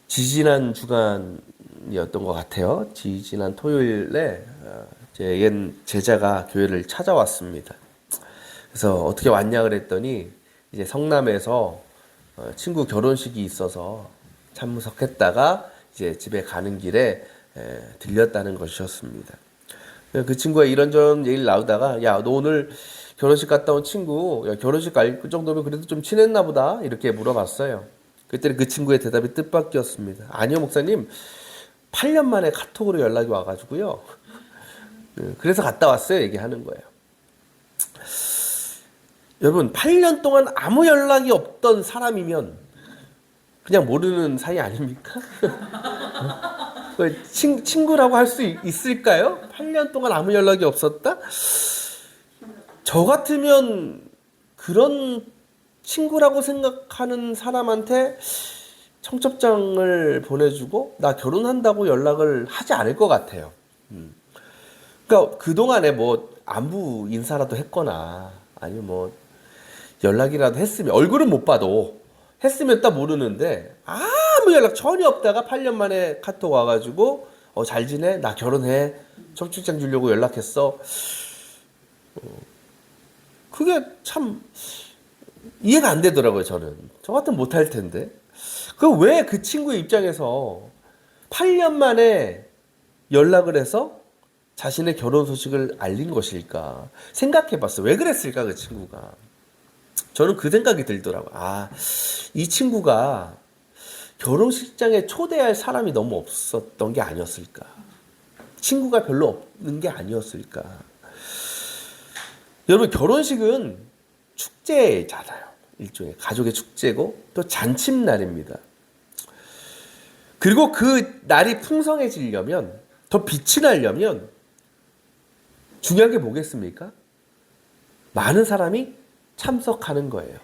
지지난 주간이었던 것 같아요. 지지난 토요일에 제 옛 제자가 교회를 찾아왔습니다. 그래서 어떻게 왔냐 그랬더니 이제 성남에서 친구 결혼식이 있어서 참석했다가 이제 집에 가는 길에 들렸다는 것이었습니다. 그 친구가 이런저런 얘기를 나오다가, 야, 너 오늘 결혼식 갔다 온 친구, 야, 결혼식 갈 정도면 그래도 좀 친했나 보다 이렇게 물어봤어요. 그때 그 친구의 대답이 뜻밖이었습니다. 아니요, 목사님, 8년 만에 카톡으로 연락이 와가지고요. 그래서 갔다 왔어요 얘기하는 거예요. 여러분, 8년 동안 아무 연락이 없던 사람이면 그냥 모르는 사이 아닙니까? 친구라고 할 수 있을까요? 8년 동안 아무 연락이 없었다? 저 같으면 그런 친구라고 생각하는 사람한테 청첩장을 보내주고 나 결혼한다고 연락을 하지 않을 것 같아요. 그러니까 그동안에 뭐 안부 인사라도 했거나 아니면 뭐 연락이라도 했으면, 얼굴은 못 봐도 했으면 딱 모르는데 아무 연락 전혀 없다가 8년 만에 카톡 와가지고 잘 지내? 나 결혼해. 청첩장 주려고 연락했어. 그게 참 이해가 안 되더라고요. 저는 저 같으면 못할 텐데. 그 왜 그 친구의 입장에서 8년 만에 연락을 해서 자신의 결혼 소식을 알린 것일까 생각해봤어요. 왜 그랬을까 그 친구가. 저는 그 생각이 들더라고요. 이 친구가 결혼식장에 초대할 사람이 너무 없었던 게 아니었을까. 친구가 별로 없는 게 아니었을까. 여러분, 결혼식은 축제잖아요. 일종의 가족의 축제고 또 잔칫날입니다. 그리고 그 날이 풍성해지려면, 더 빛이 나려면 중요한 게 뭐겠습니까? 많은 사람이 참석하는 거예요.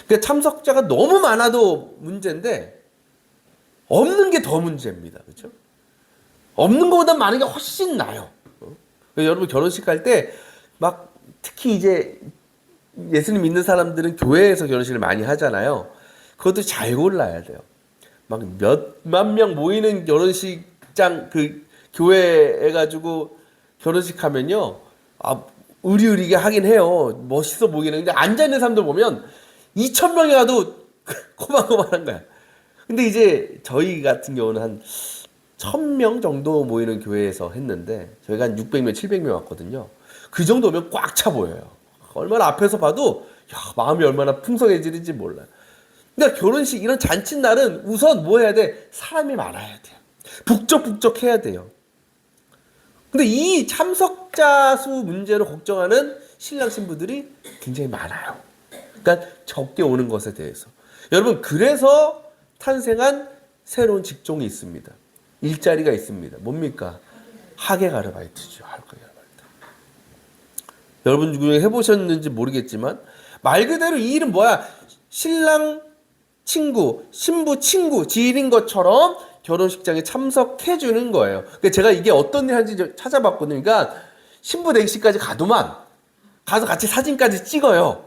그러니까 참석자가 너무 많아도 문제인데 없는 게 더 문제입니다. 그렇죠? 없는 것보다 많은 게 훨씬 나아요. 여러분 결혼식 갈 때 막 특히 이제 예수님 믿는 사람들은 교회에서 결혼식을 많이 하잖아요. 그것도 잘 골라야 돼요. 막 몇만 명 모이는 결혼식장 그 교회 해가지고 결혼식 하면요, 의리의리게 하긴 해요. 멋있어 보이는. 근데 앉아있는 사람들 보면 2,000명이 와도 고만고만한 거야. 근데 이제 저희 같은 경우는 한 1,000명 정도 모이는 교회에서 했는데 저희가 한 600명, 700명 왔거든요. 그 정도면 꽉 차 보여요. 얼마나 앞에서 봐도 마음이 얼마나 풍성해지는지 몰라요. 그러니까 결혼식 이런 잔칫날은 우선 뭐 해야 돼? 사람이 많아야 돼요. 북적북적 해야 돼요. 근데 이 참석자 수 문제로 걱정하는 신랑 신부들이 굉장히 많아요. 그러니까 적게 오는 것에 대해서. 여러분, 그래서 탄생한 새로운 직종이 있습니다. 일자리가 있습니다. 뭡니까? 하객 아르바이트죠. 하객 아르바이트. 여러분 중에 해보셨는지 모르겠지만 말 그대로 이 일은 뭐야? 신랑 친구, 신부 친구, 지인인 것처럼 결혼식장에 참석해 주는 거예요. 그러니까 제가 이게 어떤 일 하는지 찾아봤거든요. 그러니까 신부 대기실까지 가도만 가서 같이 사진까지 찍어요.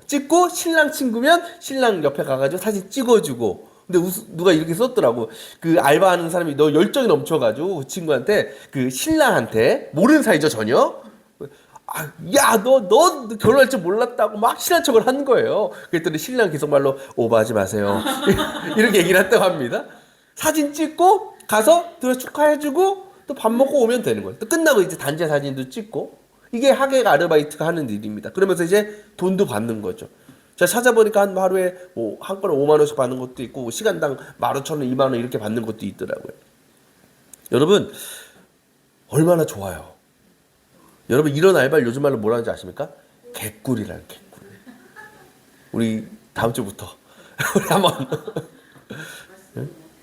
찍고 신랑 친구면 신랑 옆에 가가지고 사진 찍어주고. 근데 누가 이렇게 썼더라고. 그 알바하는 사람이 너 열정이 넘쳐가지고 그 친구한테, 그 신랑한테, 모르는 사이죠 전혀. 야, 너 결혼할 줄 몰랐다고 막 친한 척을 한 거예요. 그랬더니 신랑 계속 말로 오버하지 마세요. 이렇게 얘기를 했다고 합니다. 사진 찍고 가서 들어 축하해주고 또 밥 먹고 오면 되는 거예요. 또 끝나고 이제 단체 사진도 찍고. 이게 하객 아르바이트가 하는 일입니다. 그러면서 이제 돈도 받는 거죠. 제가 찾아보니까 한 하루에 한 건에 5만 원씩 받는 것도 있고 시간당 15,000원, 2만 원 이렇게 받는 것도 있더라고요. 여러분, 얼마나 좋아요. 여러분, 이런 알바를 요즘 말로 뭐라 하는지 아십니까? 개꿀이라는 개꿀. 우리 다음 주부터 우리 한번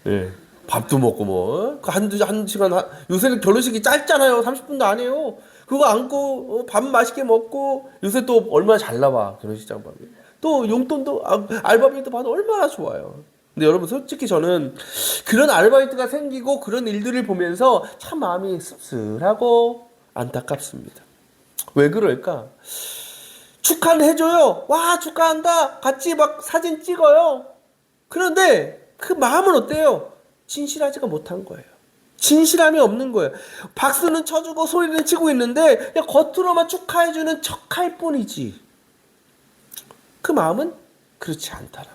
네. 밥도 먹고 뭐 한 시간 요새는 결혼식이 짧잖아요. 30분도 안 해요. 그거 안고 밥 맛있게 먹고, 요새 또 얼마나 잘 나와 결혼식장 밥이. 또 용돈도 알바비도 받아 얼마나 좋아요. 근데 여러분, 솔직히 저는 그런 아르바이트가 생기고 그런 일들을 보면서 참 마음이 씁쓸하고 안타깝습니다. 왜 그럴까? 축하는 해줘요. 와, 축하한다. 같이 막 사진 찍어요. 그런데 그 마음은 어때요? 진실하지가 못한 거예요. 진실함이 없는 거예요. 박수는 쳐주고 소리는 치고 있는데 그냥 겉으로만 축하해주는 척할 뿐이지. 그 마음은 그렇지 않다라.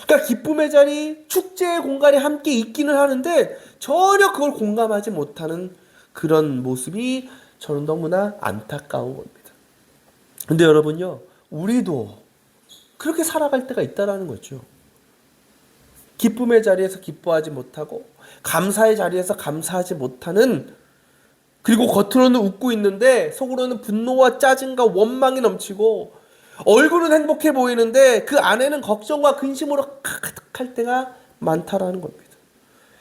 그러니까 기쁨의 자리, 축제의 공간에 함께 있기는 하는데 전혀 그걸 공감하지 못하는 그런 모습이 저는 너무나 안타까운 겁니다. 근데 여러분요, 우리도 그렇게 살아갈 때가 있다라는 거죠. 기쁨의 자리에서 기뻐하지 못하고 감사의 자리에서 감사하지 못하는, 그리고 겉으로는 웃고 있는데 속으로는 분노와 짜증과 원망이 넘치고 얼굴은 행복해 보이는데 그 안에는 걱정과 근심으로 가득할 때가 많다라는 겁니다.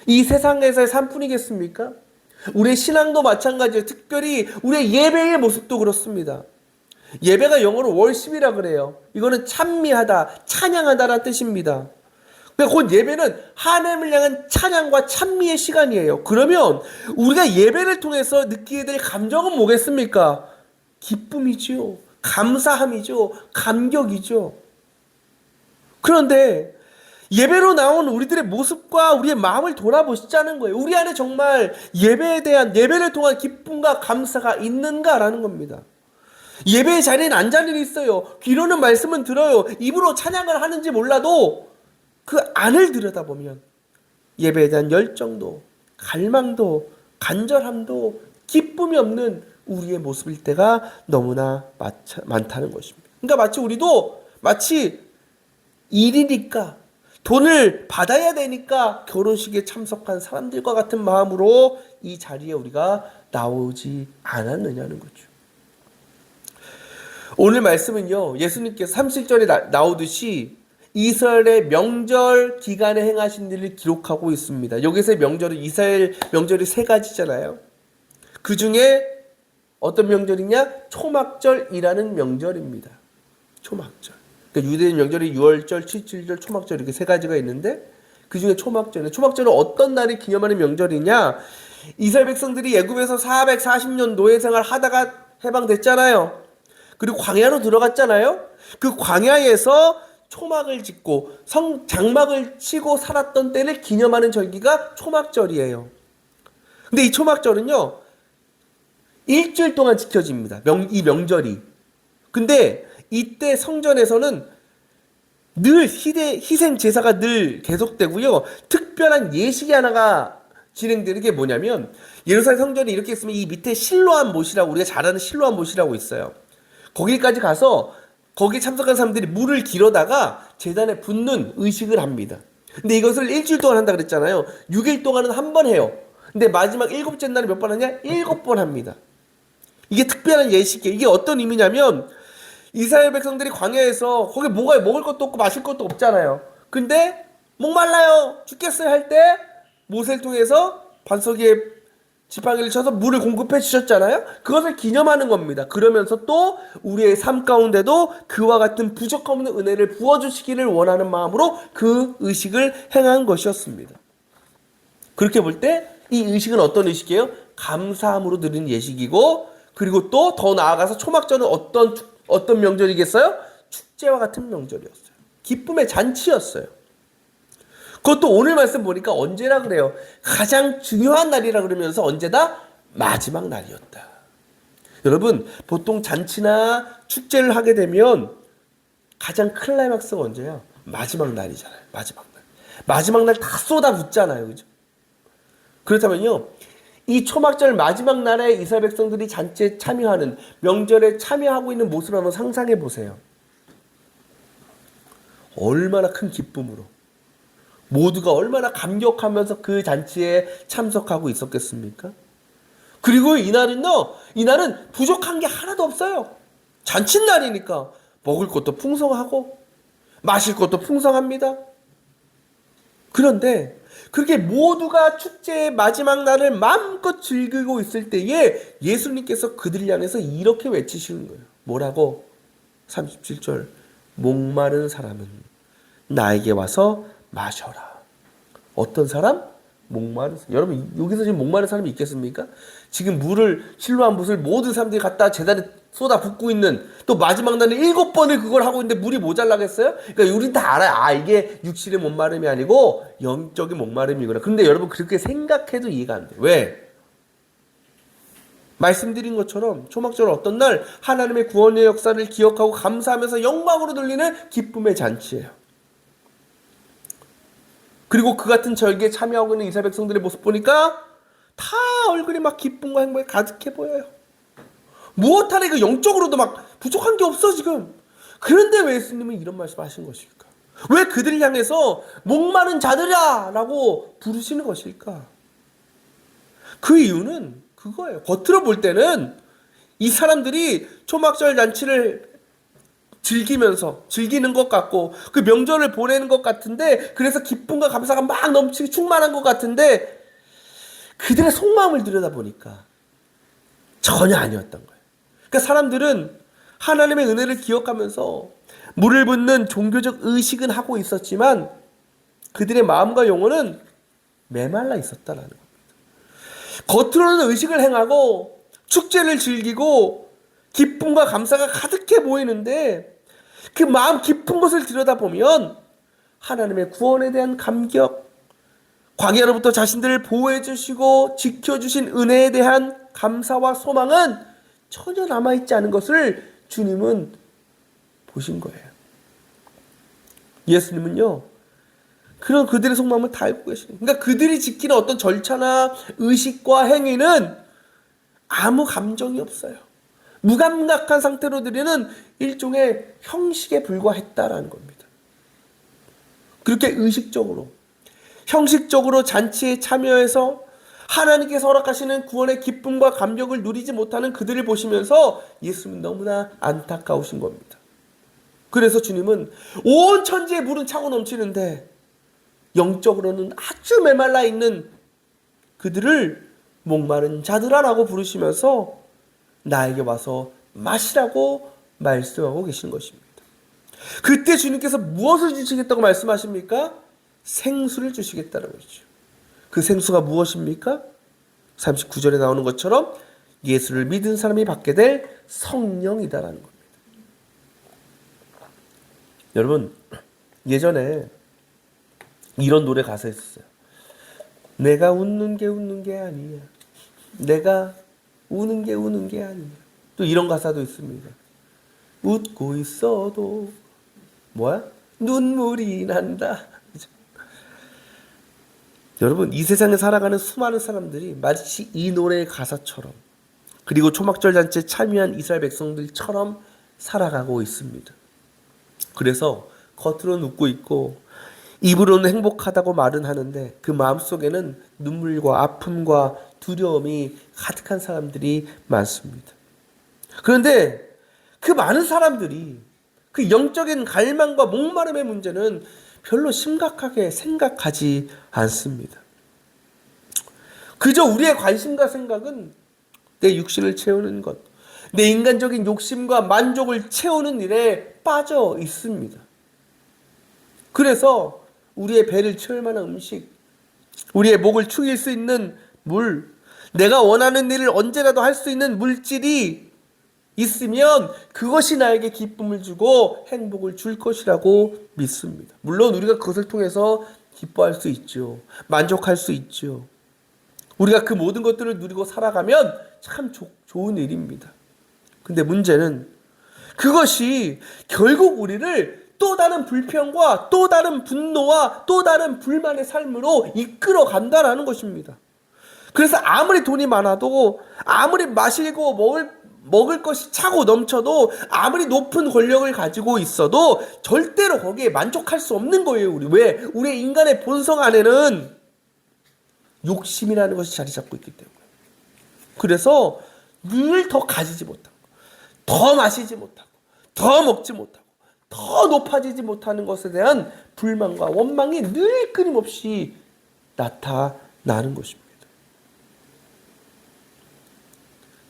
이 세상에서의 삶뿐이겠습니까? 우리의 신앙도 마찬가지예요. 특별히 우리의 예배의 모습도 그렇습니다. 예배가 영어로 월십이라 그래요. 이거는 찬미하다, 찬양하다라는 뜻입니다. 곧 예배는 하나님을 향한 찬양과 찬미의 시간이에요. 그러면 우리가 예배를 통해서 느끼게 될 감정은 뭐겠습니까? 기쁨이지요. 감사함이죠. 감격이죠. 그런데 예배로 나온 우리들의 모습과 우리의 마음을 돌아보시자는 거예요. 우리 안에 정말 예배에 대한, 예배를 통한 기쁨과 감사가 있는가라는 겁니다. 예배의 자리에는 앉을 일이 있어요. 귀로는 말씀은 들어요. 입으로 찬양을 하는지 몰라도 그 안을 들여다보면 예배에 대한 열정도, 갈망도, 간절함도, 기쁨이 없는 우리의 모습일 때가 너무나 많다는 것입니다. 그러니까 마치 우리도 마치 일이니까, 돈을 받아야 되니까 결혼식에 참석한 사람들과 같은 마음으로 이 자리에 우리가 나오지 않았느냐는 거죠. 오늘 말씀은요, 예수님께서 37절에 나오듯이 이스라엘의 명절 기간에 행하신 일을 기록하고 있습니다. 여기서의 명절은 이스라엘 명절이 세 가지잖아요. 그 중에 어떤 명절이냐? 초막절이라는 명절입니다. 초막절. 그러니까 유대인 명절이 6월절, 7절, 초막절 이렇게 세 가지가 있는데 그 중에 초막절은 어떤 날을 기념하는 명절이냐? 이스라엘 백성들이 애굽에서 440년 노예 생활 하다가 해방됐잖아요. 그리고 광야로 들어갔잖아요. 그 광야에서 초막을 짓고 장막을 치고 살았던 때를 기념하는 절기가 초막절이에요. 근데 이 초막절은요, 일주일 동안 지켜집니다. 이 명절이. 근데 이때 성전에서는 늘 희생 제사가 늘 계속되고요. 특별한 예식이 하나가 진행되는 게 뭐냐면, 예루살렘 성전이 이렇게 있으면 이 밑에 실로암 못이라고, 우리가 잘 아는 실로암 못이라고 있어요. 거기까지 가서 거기 참석한 사람들이 물을 길어다가 제단에 붓는 의식을 합니다. 근데 이것을 일주일 동안 한다 그랬잖아요. 6일 동안은 한 번 해요. 근데 마지막 7째 날에 몇 번 하냐? 7번 합니다. 이게 특별한 예식이에요. 이게 어떤 의미냐면, 이스라엘 백성들이 광야에서 거기 뭐가 먹을 것도 없고 마실 것도 없잖아요. 근데 목말라요, 죽겠어요 할 때 모세를 통해서 반석에 지팡이를 쳐서 물을 공급해 주셨잖아요. 그것을 기념하는 겁니다. 그러면서 또 우리의 삶 가운데도 그와 같은 부족 없는 은혜를 부어주시기를 원하는 마음으로 그 의식을 행한 것이었습니다. 그렇게 볼 때 이 의식은 어떤 의식이에요? 감사함으로 드리는 예식이고, 그리고 또 더 나아가서 초막절은 어떤 명절이겠어요? 축제와 같은 명절이었어요. 기쁨의 잔치였어요. 그것도 오늘 말씀 보니까 언제라 그래요? 가장 중요한 날이라 그러면서 언제다? 마지막 날이었다. 여러분, 보통 잔치나 축제를 하게 되면 가장 클라이막스가 언제야? 마지막 날이잖아요. 마지막 날 다 쏟아붓잖아요. 그죠? 그렇다면요, 이 초막절 마지막 날에 이스라엘 백성들이 잔치에 참여하는, 명절에 참여하고 있는 모습을 한번 상상해 보세요. 얼마나 큰 기쁨으로, 모두가 얼마나 감격하면서 그 잔치에 참석하고 있었겠습니까? 그리고 이날은 부족한 게 하나도 없어요. 잔칫날이니까 먹을 것도 풍성하고 마실 것도 풍성합니다. 그런데 그렇게 모두가 축제의 마지막 날을 마음껏 즐기고 있을 때에 예수님께서 그들 향해서 이렇게 외치시는 거예요. 뭐라고? 37절. 목마른 사람은 나에게 와서 마셔라. 어떤 사람? 목마른 사람. 여러분, 여기서 지금 목마른 사람이 있겠습니까? 지금 실로암 물을 모든 사람들이 갖다 제단에 쏟아붓고 있는, 또 마지막 날에 7번을 그걸 하고 있는데 물이 모자라겠어요? 그러니까 우리 다 알아요. 아, 이게 육신의 목마름이 아니고 영적인 목마름이구나. 그런데 여러분 그렇게 생각해도 이해가 안 돼요. 왜? 말씀드린 것처럼 초막절은 어떤 날 하나님의 구원의 역사를 기억하고 감사하면서 영광으로 돌리는 기쁨의 잔치예요. 그리고 그 같은 절기에 참여하고 있는 이스라엘 백성들의 모습 보니까 다 얼굴이 막 기쁨과 행복에 가득해 보여요. 무엇 하나 그 영적으로도 막 부족한 게 없어 지금. 그런데 왜 예수님은 이런 말씀하신 것일까? 왜 그들을 향해서 목마른 자들아 라고 부르시는 것일까? 그 이유는 그거예요. 겉으로 볼 때는 이 사람들이 초막절 잔치를 즐기는 것 같고 그 명절을 보내는 것 같은데, 그래서 기쁨과 감사가 막 넘치게 충만한 것 같은데 그들의 속마음을 들여다보니까 전혀 아니었던 거예요. 그러니까 사람들은 하나님의 은혜를 기억하면서 물을 붓는 종교적 의식은 하고 있었지만 그들의 마음과 영혼은 메말라 있었다라는 겁니다. 겉으로는 의식을 행하고 축제를 즐기고 기쁨과 감사가 가득해 보이는데 그 마음 깊은 것을 들여다보면 하나님의 구원에 대한 감격, 광야로부터 자신들을 보호해 주시고 지켜주신 은혜에 대한 감사와 소망은 전혀 남아있지 않은 것을 주님은 보신 거예요. 예수님은요, 그런 그들의 속마음을 다 알고 계시는 거예요. 그러니까 그들이 지키는 어떤 절차나 의식과 행위는 아무 감정이 없어요. 무감각한 상태로 드리는 일종의 형식에 불과했다라는 겁니다. 그렇게 의식적으로, 형식적으로 잔치에 참여해서 하나님께서 허락하시는 구원의 기쁨과 감격을 누리지 못하는 그들을 보시면서 예수님은 너무나 안타까우신 겁니다. 그래서 주님은 온 천지에 물은 차고 넘치는데 영적으로는 아주 메말라 있는 그들을 목마른 자들아라고 부르시면서 나에게 와서 마시라고 말씀하고 계신 것입니다. 그때 주님께서 무엇을 주시겠다고 말씀하십니까? 생수를 주시겠다는 것이죠. 그 생수가 무엇입니까? 39절에 나오는 것처럼 예수를 믿은 사람이 받게 될 성령이다라는 겁니다. 여러분, 예전에 이런 노래 가사가 있었어요. 내가 웃는 게 아니야. 내가 우는 게 아니야. 또 이런 가사도 있습니다. 웃고 있어도 뭐야? 눈물이 난다. 그죠? 여러분, 이 세상에 살아가는 수많은 사람들이 마치 이 노래의 가사처럼, 그리고 초막절 잔치에 참여한 이스라엘 백성들처럼 살아가고 있습니다. 그래서 겉으로는 웃고 있고 입으로는 행복하다고 말은 하는데 그 마음속에는 눈물과 아픔과 두려움이 가득한 사람들이 많습니다. 그런데 그 많은 사람들이 그 영적인 갈망과 목마름의 문제는 별로 심각하게 생각하지 않습니다. 그저 우리의 관심과 생각은 내 육신을 채우는 것, 내 인간적인 욕심과 만족을 채우는 일에 빠져 있습니다. 그래서 우리의 배를 채울 만한 음식, 우리의 목을 축일 수 있는 물, 내가 원하는 일을 언제라도 할 수 있는 물질이 있으면 그것이 나에게 기쁨을 주고 행복을 줄 것이라고 믿습니다. 물론 우리가 그것을 통해서 기뻐할 수 있죠. 만족할 수 있죠. 우리가 그 모든 것들을 누리고 살아가면 참 좋은 일입니다. 근데 문제는 그것이 결국 우리를 또 다른 불평과 또 다른 분노와 또 다른 불만의 삶으로 이끌어 간다라는 것입니다. 그래서 아무리 돈이 많아도, 아무리 마시고 먹을 것이 차고 넘쳐도, 아무리 높은 권력을 가지고 있어도 절대로 거기에 만족할 수 없는 거예요. 왜? 우리 인간의 본성 안에는 욕심이라는 것이 자리 잡고 있기 때문에. 그래서 늘 더 가지지 못하고, 더 마시지 못하고, 더 먹지 못하고, 더 높아지지 못하는 것에 대한 불만과 원망이 늘 끊임없이 나타나는 것입니다.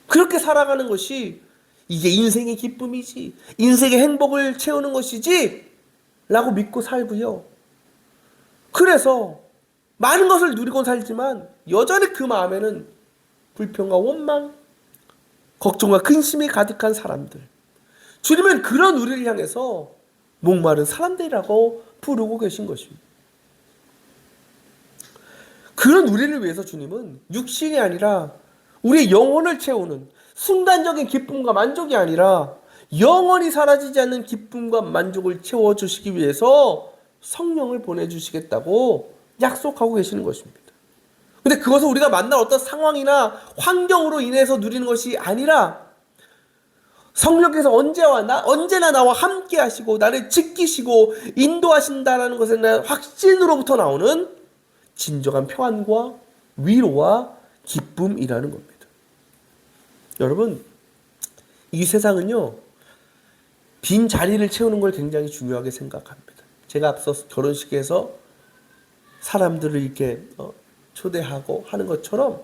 그렇게 살아가는 것이 이게 인생의 기쁨이지, 인생의 행복을 채우는 것이지 라고 믿고 살고요. 그래서 많은 것을 누리고 살지만 여전히 그 마음에는 불평과 원망, 걱정과 근심이 가득한 사람들. 주님은 그런 우리를 향해서 목마른 사람들이라고 부르고 계신 것입니다. 그런 우리를 위해서 주님은 육신이 아니라 우리의 영혼을 채우는 순간적인 기쁨과 만족이 아니라 영원히 사라지지 않는 기쁨과 만족을 채워주시기 위해서 성령을 보내주시겠다고 약속하고 계시는 것입니다. 근데 그것을 우리가 만날 어떤 상황이나 환경으로 인해서 누리는 것이 아니라 성령께서 언제나 나와 함께 하시고 나를 지키시고 인도하신다는 것에 대한 확신으로부터 나오는 진정한 평안과 위로와 기쁨이라는 겁니다. 여러분, 이 세상은요, 빈 자리를 채우는 걸 굉장히 중요하게 생각합니다. 제가 앞서 결혼식에서 사람들을 이렇게 초대하고 하는 것처럼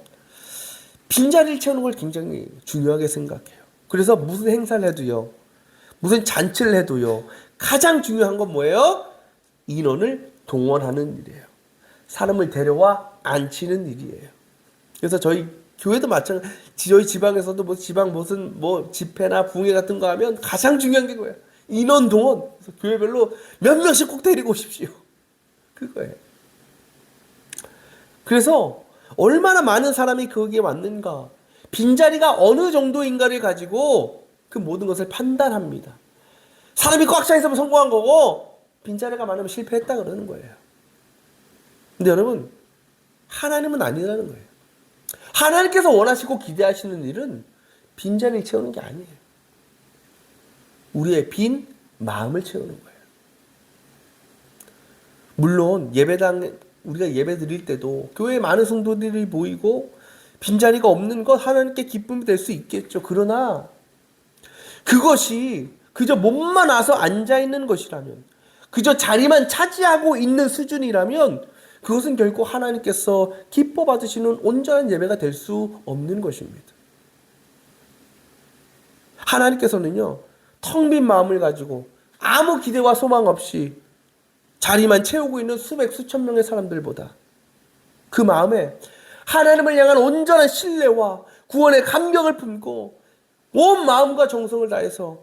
빈자리를 채우는 걸 굉장히 중요하게 생각해요. 그래서 무슨 행사를 해도요, 무슨 잔치를 해도요, 가장 중요한 건 뭐예요? 인원을 동원하는 일이에요. 사람을 데려와 앉히는 일이에요. 그래서 저희 교회도 마찬가지, 저희 지방에서도 무슨 집회나 부흥회 같은 거 하면 가장 중요한 게 뭐예요? 인원 동원. 그래서 교회별로 몇 명씩 꼭 데리고 오십시오. 그거예요. 그래서 얼마나 많은 사람이 거기에 왔는가, 빈자리가 어느 정도인가를 가지고 그 모든 것을 판단합니다. 사람이 꽉 차 있으면 성공한 거고 빈자리가 많으면 실패했다 그러는 거예요. 근데 여러분, 하나님은 아니라는 거예요. 하나님께서 원하시고 기대하시는 일은 빈자리를 채우는 게 아니에요. 우리의 빈 마음을 채우는 거예요. 물론 우리가 예배 드릴 때도 교회에 많은 성도들이 모이고 빈자리가 없는 것 하나님께 기쁨이 될 수 있겠죠. 그러나 그것이 그저 몸만 와서 앉아있는 것이라면, 그저 자리만 차지하고 있는 수준이라면 그것은 결코 하나님께서 기뻐 받으시는 온전한 예배가 될 수 없는 것입니다. 하나님께서는요, 텅 빈 마음을 가지고 아무 기대와 소망 없이 자리만 채우고 있는 수천 명의 사람들보다 그 마음에 하나님을 향한 온전한 신뢰와 구원의 감격을 품고 온 마음과 정성을 다해서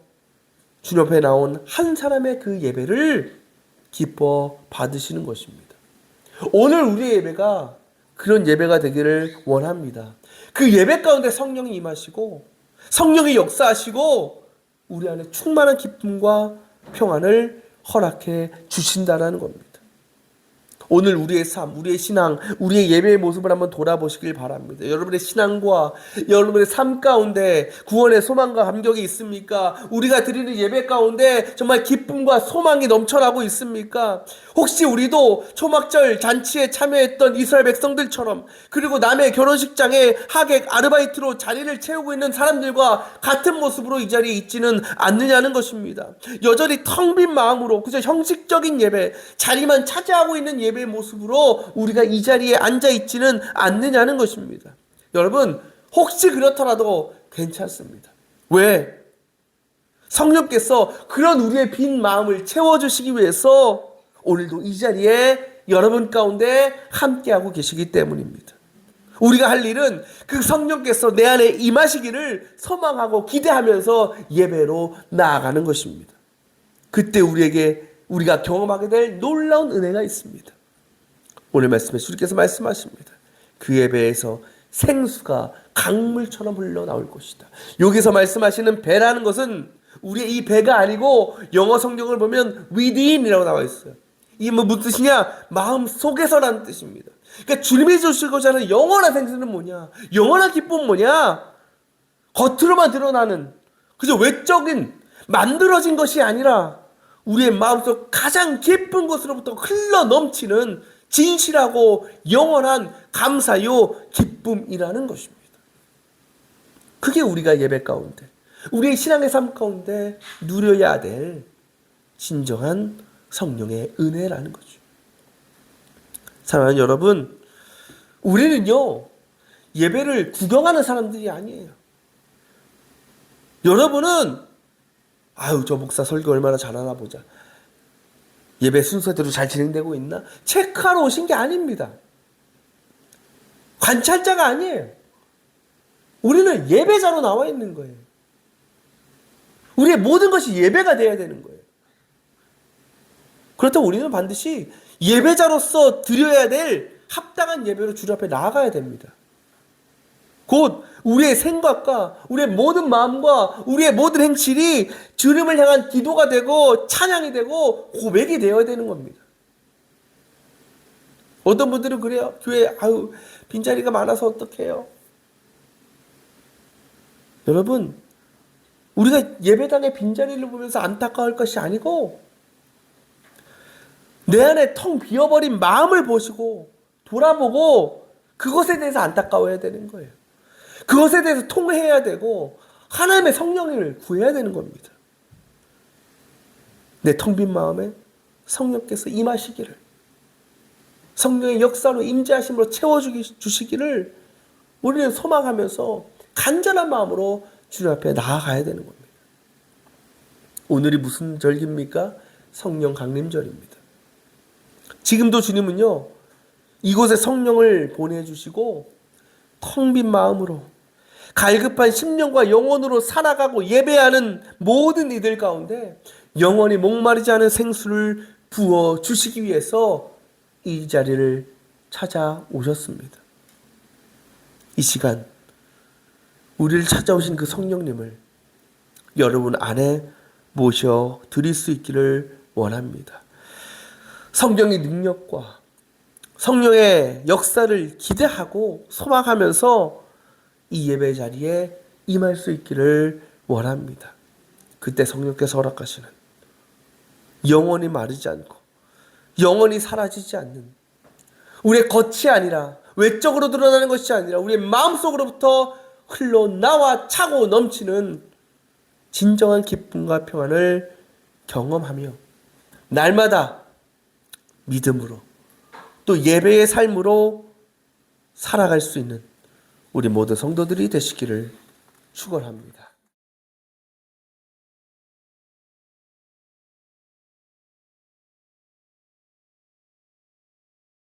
주님 앞에 나온 한 사람의 그 예배를 기뻐 받으시는 것입니다. 오늘 우리의 예배가 그런 예배가 되기를 원합니다. 그 예배 가운데 성령이 임하시고 성령이 역사하시고 우리 안에 충만한 기쁨과 평안을 허락해 주신다는 겁니다. 오늘 우리의 삶, 우리의 신앙, 우리의 예배의 모습을 한번 돌아보시길 바랍니다. 여러분의 신앙과 여러분의 삶 가운데 구원의 소망과 감격이 있습니까? 우리가 드리는 예배 가운데 정말 기쁨과 소망이 넘쳐나고 있습니까? 혹시 우리도 초막절 잔치에 참여했던 이스라엘 백성들처럼, 그리고 남의 결혼식장에 하객, 아르바이트로 자리를 채우고 있는 사람들과 같은 모습으로 이 자리에 있지는 않느냐는 것입니다. 여전히 텅 빈 마음으로 그저 형식적인 예배, 자리만 차지하고 있는 예배 모습으로 우리가 이 자리에 앉아 있지는 않느냐는 것입니다. 여러분, 혹시 그렇더라도 괜찮습니다. 왜? 성령께서 그런 우리의 빈 마음을 채워주시기 위해서 오늘도 이 자리에 여러분 가운데 함께하고 계시기 때문입니다. 우리가 할 일은 그 성령께서 내 안에 임하시기를 소망하고 기대하면서 예배로 나아가는 것입니다. 그때 우리가 경험하게 될 놀라운 은혜가 있습니다. 오늘 말씀에 주님께서 말씀하십니다. 그 예배에서 생수가 강물처럼 흘러나올 것이다. 여기서 말씀하시는 배라는 것은 우리의 이 배가 아니고 영어 성경을 보면 within이라고 나와 있어요. 이게 무슨 뜻이냐? 마음 속에서라는 뜻입니다. 그러니까 주님이 주시고자 하는 영원한 생수는 뭐냐? 영원한 기쁨은 뭐냐? 겉으로만 드러나는 그저 외적인 만들어진 것이 아니라 우리의 마음속 가장 깊은 곳으로부터 흘러 넘치는 진실하고 영원한 감사요 기쁨이라는 것입니다. 그게 우리가 예배 가운데, 우리의 신앙의 삶 가운데 누려야 될 진정한 성령의 은혜라는 거죠. 사랑하는 여러분, 우리는요, 예배를 구경하는 사람들이 아니에요. 여러분은 저 목사 설교 얼마나 잘하나 보자, 예배 순서대로 잘 진행되고 있나 체크하러 오신 게 아닙니다. 관찰자가 아니에요. 우리는 예배자로 나와 있는 거예요. 우리의 모든 것이 예배가 되어야 되는 거예요. 그렇다고 우리는 반드시 예배자로서 드려야 될 합당한 예배로 주님 앞에 나아가야 됩니다. 곧 우리의 생각과 우리의 모든 마음과 우리의 모든 행실이 주님을 향한 기도가 되고 찬양이 되고 고백이 되어야 되는 겁니다. 어떤 분들은 그래요. 교회 빈자리가 많아서 어떡해요. 여러분, 우리가 예배당의 빈자리를 보면서 안타까울 것이 아니고 내 안에 텅 비어버린 마음을 보시고 돌아보고 그것에 대해서 안타까워야 되는 거예요. 그것에 대해서 통회해야 되고 하나님의 성령을 구해야 되는 겁니다. 내 텅 빈 마음에 성령께서 임하시기를, 성령의 역사로 임재하심으로 채워주시기를 우리는 소망하면서 간절한 마음으로 주님 앞에 나아가야 되는 겁니다. 오늘이 무슨 절기입니까? 성령 강림절입니다. 지금도 주님은요, 이곳에 성령을 보내주시고 텅 빈 마음으로 갈급한 심령과 영혼으로 살아가고 예배하는 모든 이들 가운데 영원히 목마르지 않은 생수를 부어주시기 위해서 이 자리를 찾아오셨습니다. 이 시간 우리를 찾아오신 그 성령님을 여러분 안에 모셔 드릴 수 있기를 원합니다. 성령의 능력과 성령의 역사를 기대하고 소망하면서 이 예배 자리에 임할 수 있기를 원합니다. 그때 성령께서 허락하시는 영원히 마르지 않고 영원히 사라지지 않는 우리의 겉이 아니라 외적으로 드러나는 것이 아니라 우리의 마음속으로부터 흘러나와 차고 넘치는 진정한 기쁨과 평안을 경험하며 날마다 믿음으로 또 예배의 삶으로 살아갈 수 있는 우리 모든 성도들이 되시기를 축원합니다.